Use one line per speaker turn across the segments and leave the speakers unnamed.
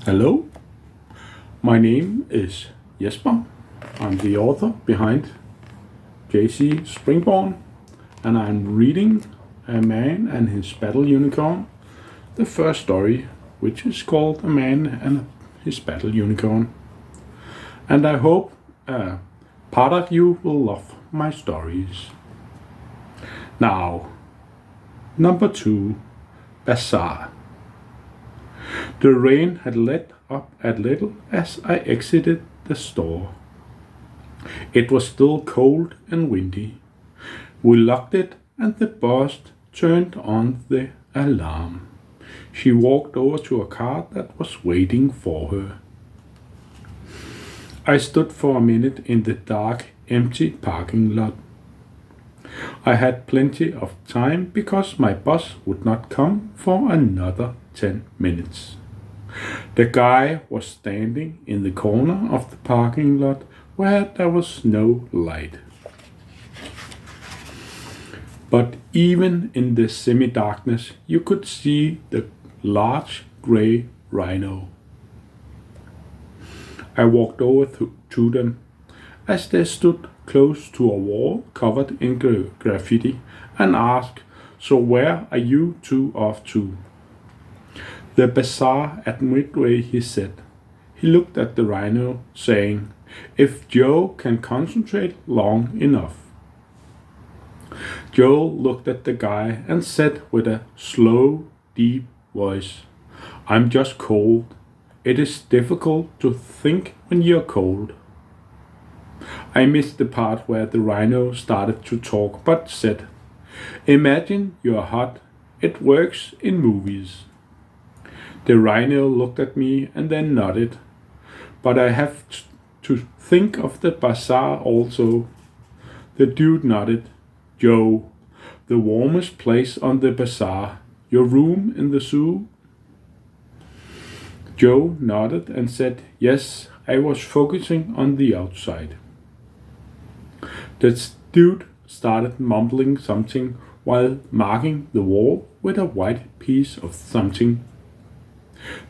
Hello, my name is Jesper. I'm the author behind J.C. SpringBourne, and I'm reading A Man and His Battle Unicorn, the first story, which is called A Man and His Battle Unicorn. And I hope part of you will love my stories. Now, number 2, Bazaar. The rain had let up a little as I exited the store. It was still cold and windy. We locked it and the boss turned on the alarm. She walked over to a car that was waiting for her. I stood for a minute in the dark, empty parking lot. I had plenty of time because my boss would not come for another 10 minutes. The guy was standing in the corner of the parking lot where there was no light. But even in the semi-darkness, you could see the large gray rhino. I walked over to them as they stood close to a wall covered in graffiti and asked, "So where are you two off to?" "The bazaar at Midway," he said. He looked at the rhino, saying, "If Joe can concentrate long enough." Joe looked at the guy and said with a slow, deep voice, "I'm just cold. It is difficult to think when you're cold." I missed the part where the rhino started to talk, but said, "Imagine you're hot. It works in movies." The rhino looked at me and then nodded. "But I have to think of the bazaar also." The dude nodded. "Joe, the warmest place on the bazaar. Your room in the zoo?" Joe nodded and said, "Yes, I was focusing on the outside." The dude started mumbling something while marking the wall with a white piece of something.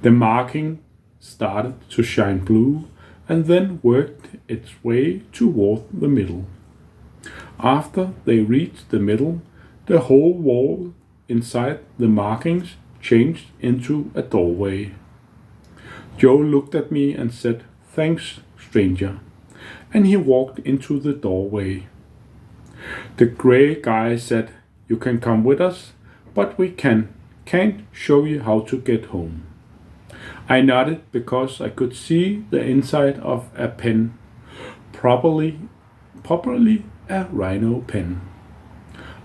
The marking started to shine blue and then worked its way toward the middle. After they reached the middle, the whole wall inside the markings changed into a doorway. Joe looked at me and said, "Thanks, stranger," and he walked into the doorway. The gray guy said, "You can come with us, but we can't show you how to get home." I nodded because I could see the inside of a pen, probably a rhino pen.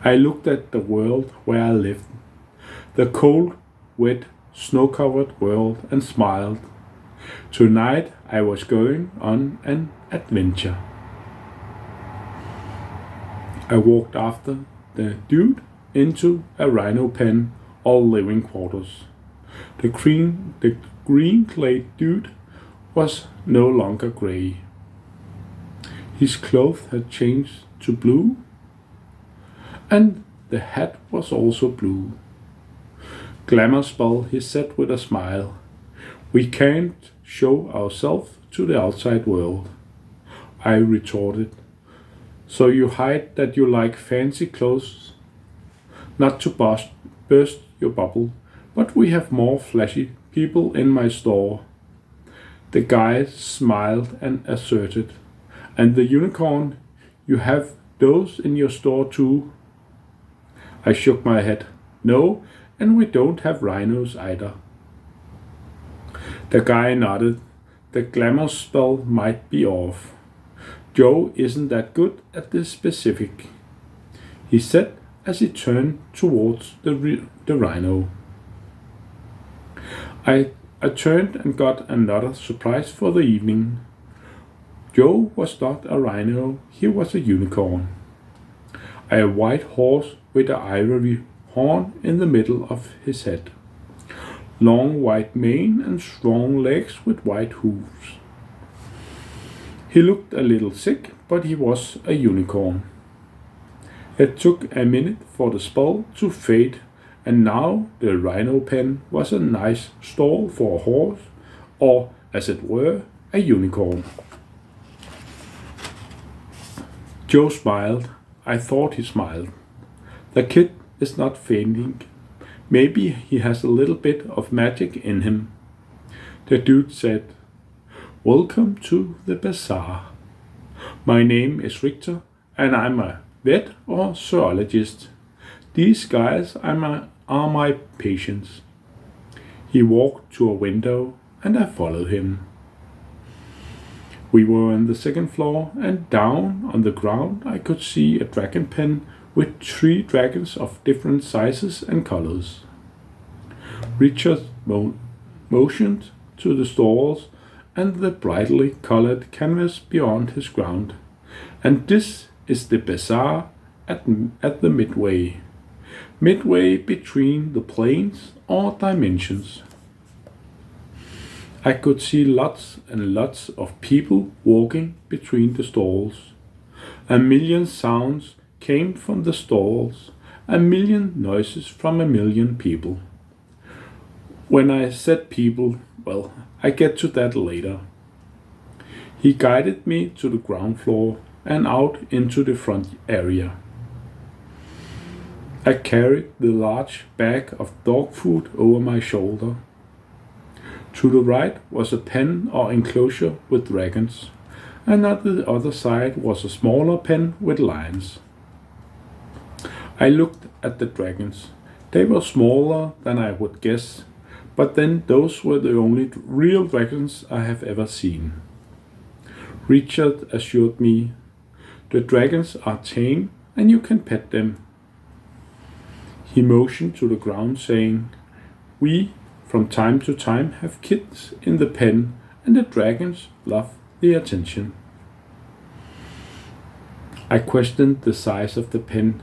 I looked at the world where I lived, the cold, wet, snow-covered world, and smiled. Tonight I was going on an adventure. I walked after the dude into a rhino pen or living quarters. The green clay dude was no longer gray. His clothes had changed to blue, and the hat was also blue. "Glamour spell," he said with a smile. "We can't show ourselves to the outside world." I retorted, "So you hide that you like fancy clothes? Not to burst your bubble, but we have more flashy people in my store." The guy smiled and asserted, "And the unicorn, you have those in your store too?" I shook my head. "No, and we don't have rhinos either." The guy nodded. The glamour spell might be off. Joe isn't that good at this specific, he said as he turned towards the rhino. I turned and got another surprise for the evening. Joe was not a rhino, he was a unicorn. A white horse with an ivory horn in the middle of his head. Long white mane and strong legs with white hooves. He looked a little sick, but he was a unicorn. It took a minute for the spell to fade, and now the rhino pen was a nice stall for a horse or as it were, a unicorn. Joe smiled. I thought he smiled. The kid is not fainting. Maybe he has a little bit of magic in him. The dude said, "Welcome to the bazaar. My name is Richter, and I'm a vet or zoologist. These guys are my patients." He walked to a window, and I followed him. We were on the second floor, and down on the ground I could see a dragon pen with 3 dragons of different sizes and colors. Richard motioned to the stalls and the brightly colored canvas beyond his ground. "And this is the bazaar at the midway between the planes or dimensions." I could see lots and lots of people walking between the stalls. A million sounds came from the stalls, a million noises from a million people. When I said people, well, I get to that later. He guided me to the ground floor and out into the front area. I carried the large bag of dog food over my shoulder. To the right was a pen or enclosure with dragons, and on the other side was a smaller pen with lions. I looked at the dragons. They were smaller than I would guess, but then those were the only real dragons I have ever seen. Richard assured me, "The dragons are tame and you can pet them." He motioned to the ground, saying, "We from time to time have kids in the pen, and the dragons love the attention." I questioned the size of the pen,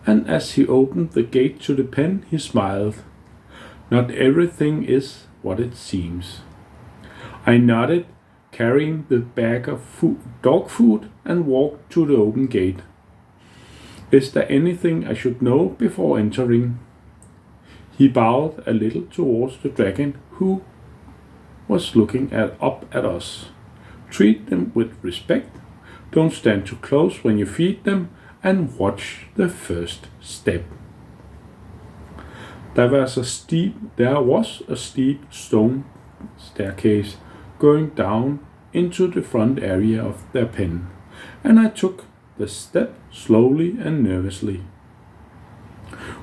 and as he opened the gate to the pen, he smiled. "Not everything is what it seems." I nodded, carrying the bag of dog food, and walked to the open gate. "Is there anything I should know before entering?" He bowed a little towards the dragon, who was looking up at us. "Treat them with respect. Don't stand too close when you feed them, and watch the first step." There was a steep stone staircase going down into the front area of their pen, and I took the step slowly and nervously,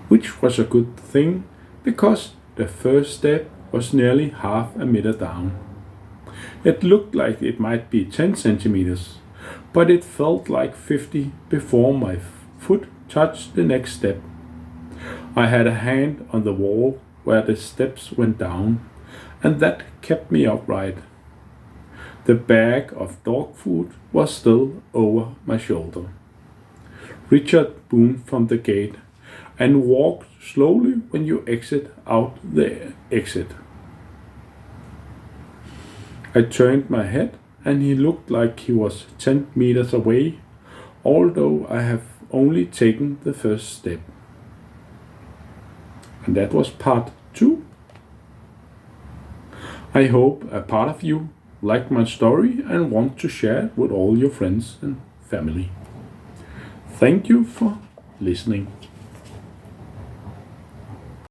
which was a good thing because the first step was nearly half a meter down. It looked like it might be 10 centimeters, but it felt like 50 before my foot touched the next step. I had a hand on the wall where the steps went down, and that kept me upright. The bag of dog food was still over my shoulder. Richard boomed from the gate, "And walk slowly when you exit out the exit." I turned my head, and he looked like he was 10 meters away, although I have only taken the first step. And that was part 2. I hope a part of you liked my story and want to share it with all your friends and family. Thank you for listening.